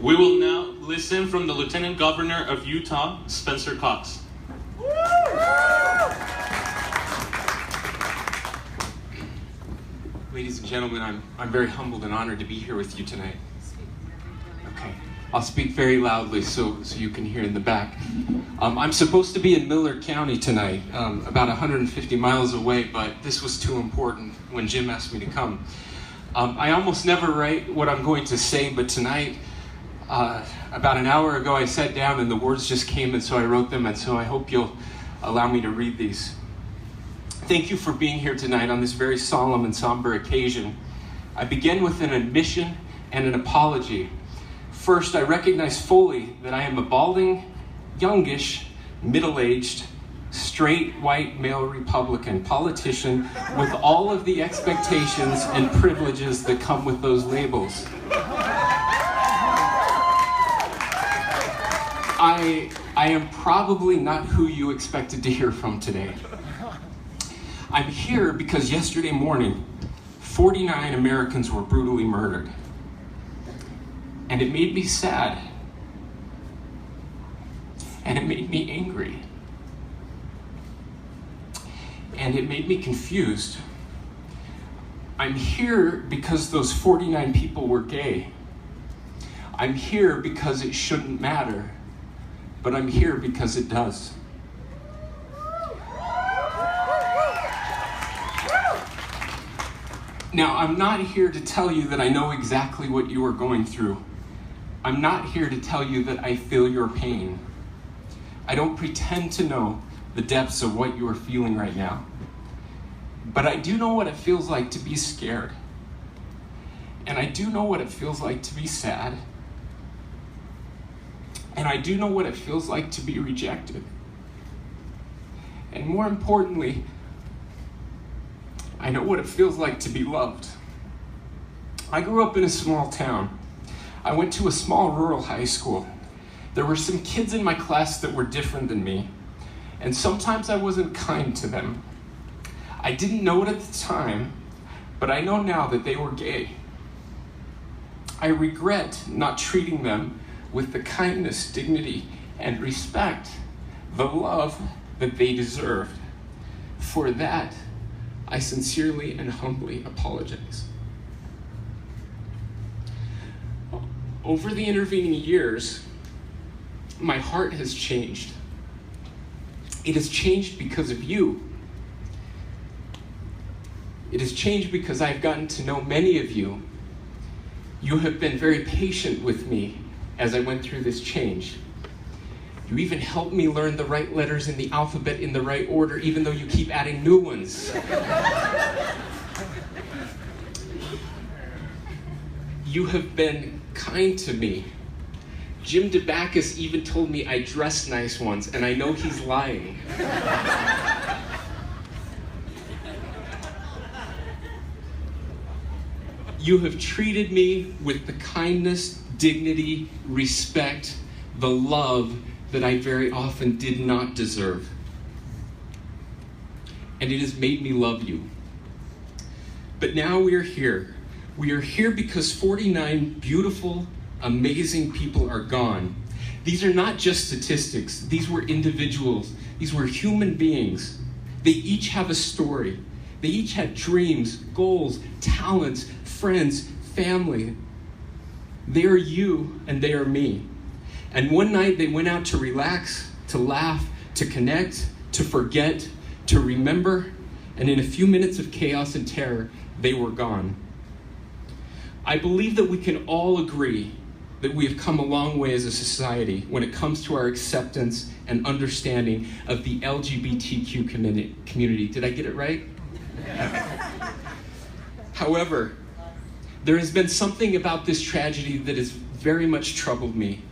We will now listen from the Lieutenant Governor of Utah, Spencer Cox. Ladies and gentlemen, I'm very humbled and honored to be here with you tonight. Okay, I'll speak very loudly so you can hear in the back. I'm supposed to be in Miller County tonight, about 150 miles away, but this was too important when Jim asked me to come. I almost never write what I'm going to say, but tonight, about an hour ago, I sat down and the words just came, and so I wrote them, and so I hope you'll allow me to read these. Thank you for being here tonight on this very solemn and somber occasion. I begin with an admission and an apology. First, I recognize fully that I am a balding, youngish, middle-aged, straight, white, male Republican politician with all of the expectations and privileges that come with those labels. I am probably not who you expected to hear from today. I'm here because yesterday morning, 49 Americans were brutally murdered. And it made me sad. And it made me angry. And it made me confused. I'm here because those 49 people were gay. I'm here because it shouldn't matter, but I'm here because it does. Now, I'm not here to tell you that I know exactly what you are going through. I'm not here to tell you that I feel your pain. I don't pretend to know the depths of what you are feeling right now. But I do know what it feels like to be scared. And I do know what it feels like to be sad. And I do know what it feels like to be rejected. And more importantly, I know what it feels like to be loved. I grew up in a small town. I went to a small rural high school. There were some kids in my class that were different than me, and sometimes I wasn't kind to them. I didn't know it at the time, but I know now that they were gay. I regret not treating them with the kindness, dignity, and respect, the love that they deserved. For that, I sincerely and humbly apologize. Over the intervening years, my heart has changed. It has changed because of you. It has changed because I've gotten to know many of you. You have been very patient with me as I went through this change. You even helped me learn the right letters in the alphabet in the right order, even though you keep adding new ones. You have been kind to me. Jim DeBacchus even told me I dress nice once, and I know he's lying. You have treated me with the kindness, dignity, respect, the love that I very often did not deserve. And it has made me love you. But now we are here. We are here because 49 beautiful, amazing people are gone. These are not just statistics. These were individuals. These were human beings. They each have a story. They each had dreams, goals, talents, friends, family. They are you and they are me. And one night they went out to relax, to laugh, to connect, to forget, to remember, and in a few minutes of chaos and terror, they were gone. I believe that we can all agree that we have come a long way as a society when it comes to our acceptance and understanding of the LGBTQ community. Did I get it right? However, there has been something about this tragedy that has very much troubled me.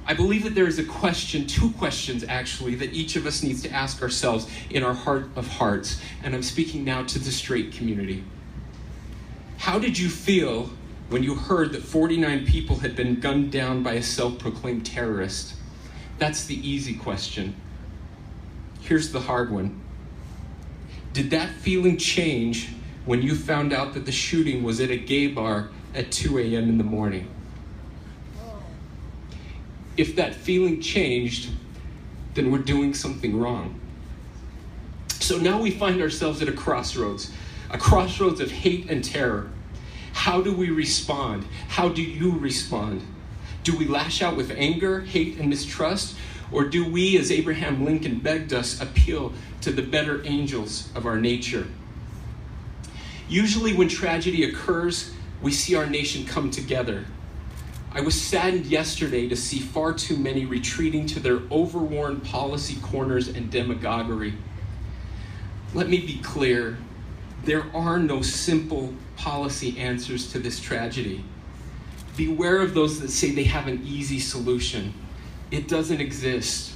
I believe that there is a question, two questions actually, that each of us needs to ask ourselves in our heart of hearts. And I'm speaking now to the straight community. How did you feel when you heard that 49 people had been gunned down by a self-proclaimed terrorist? That's the easy question. Here's the hard one. Did that feeling change when you found out that the shooting was at a gay bar at 2 a.m. in the morning? If that feeling changed, then we're doing something wrong. So now we find ourselves at a crossroads of hate and terror. How do we respond? How do you respond? Do we lash out with anger, hate, and mistrust? Or do we, as Abraham Lincoln begged us, appeal to the better angels of our nature? Usually when tragedy occurs, we see our nation come together. I was saddened yesterday to see far too many retreating to their overworn policy corners and demagoguery. Let me be clear, there are no simple policy answers to this tragedy. Beware of those that say they have an easy solution. It doesn't exist.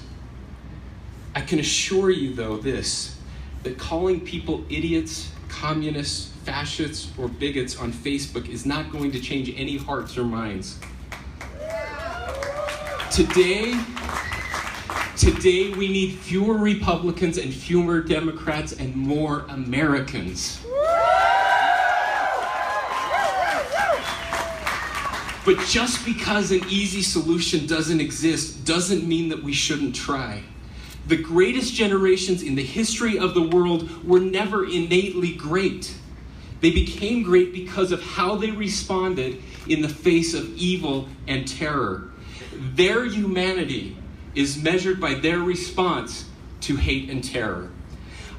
I can assure you, though, that calling people idiots, communists, fascists, or bigots on Facebook is not going to change any hearts or minds. Today we need fewer Republicans and fewer Democrats and more Americans. But just because an easy solution doesn't exist doesn't mean that we shouldn't try. The greatest generations in the history of the world were never innately great. They became great because of how they responded in the face of evil and terror. Their humanity is measured by their response to hate and terror.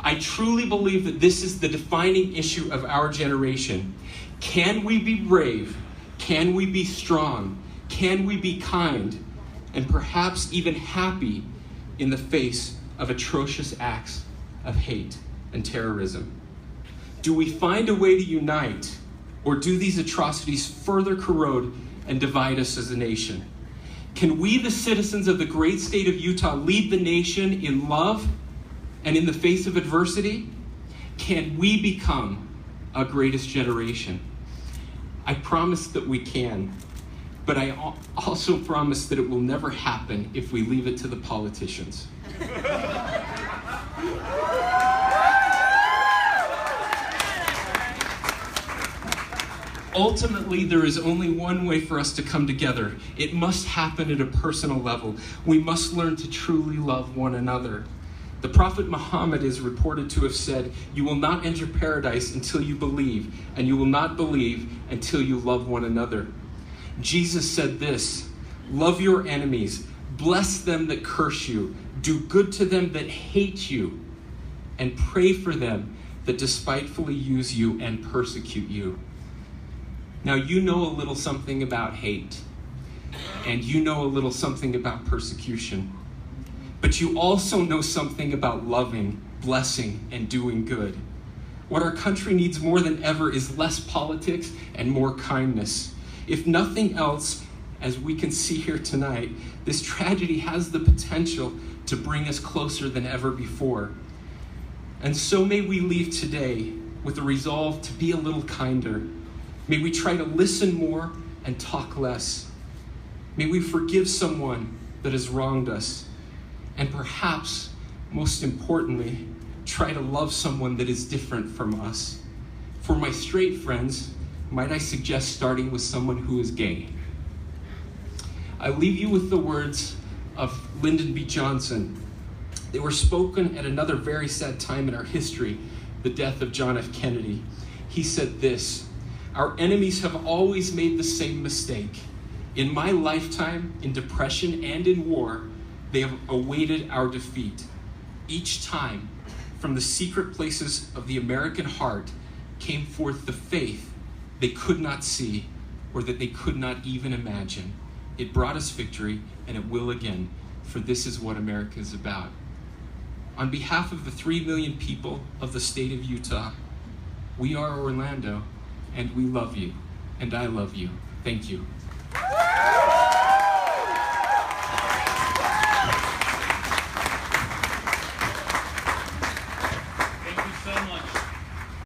I truly believe that this is the defining issue of our generation. Can we be brave? Can we be strong? Can we be kind? And perhaps even happy in the face of atrocious acts of hate and terrorism? Do we find a way to unite, or do these atrocities further corrode and divide us as a nation? Can we, the citizens of the great state of Utah, lead the nation in love and in the face of adversity? Can we become a greatest generation? I promise that we can, but I also promise that it will never happen if we leave it to the politicians. Ultimately, there is only one way for us to come together. It must happen at a personal level. We must learn to truly love one another. The Prophet Muhammad is reported to have said, "You will not enter paradise until you believe, and you will not believe until you love one another." Jesus said this, "Love your enemies, bless them that curse you, do good to them that hate you, and pray for them that despitefully use you and persecute you." Now, you know a little something about hate, and you know a little something about persecution. But you also know something about loving, blessing, and doing good. What our country needs more than ever is less politics and more kindness. If nothing else, as we can see here tonight, this tragedy has the potential to bring us closer than ever before. And so may we leave today with a resolve to be a little kinder. May we try to listen more and talk less. May we forgive someone that has wronged us. And perhaps, most importantly, try to love someone that is different from us. For my straight friends, might I suggest starting with someone who is gay? I leave you with the words of Lyndon B. Johnson. They were spoken at another very sad time in our history, the death of John F. Kennedy. He said this, "Our enemies have always made the same mistake. In my lifetime, in depression and in war, they have awaited our defeat. Each time, from the secret places of the American heart, came forth the faith they could not see or that they could not even imagine. It brought us victory, and it will again, for this is what America is about." On behalf of the 3 million people of the state of Utah, we are Orlando, and we love you, and I love you. Thank you.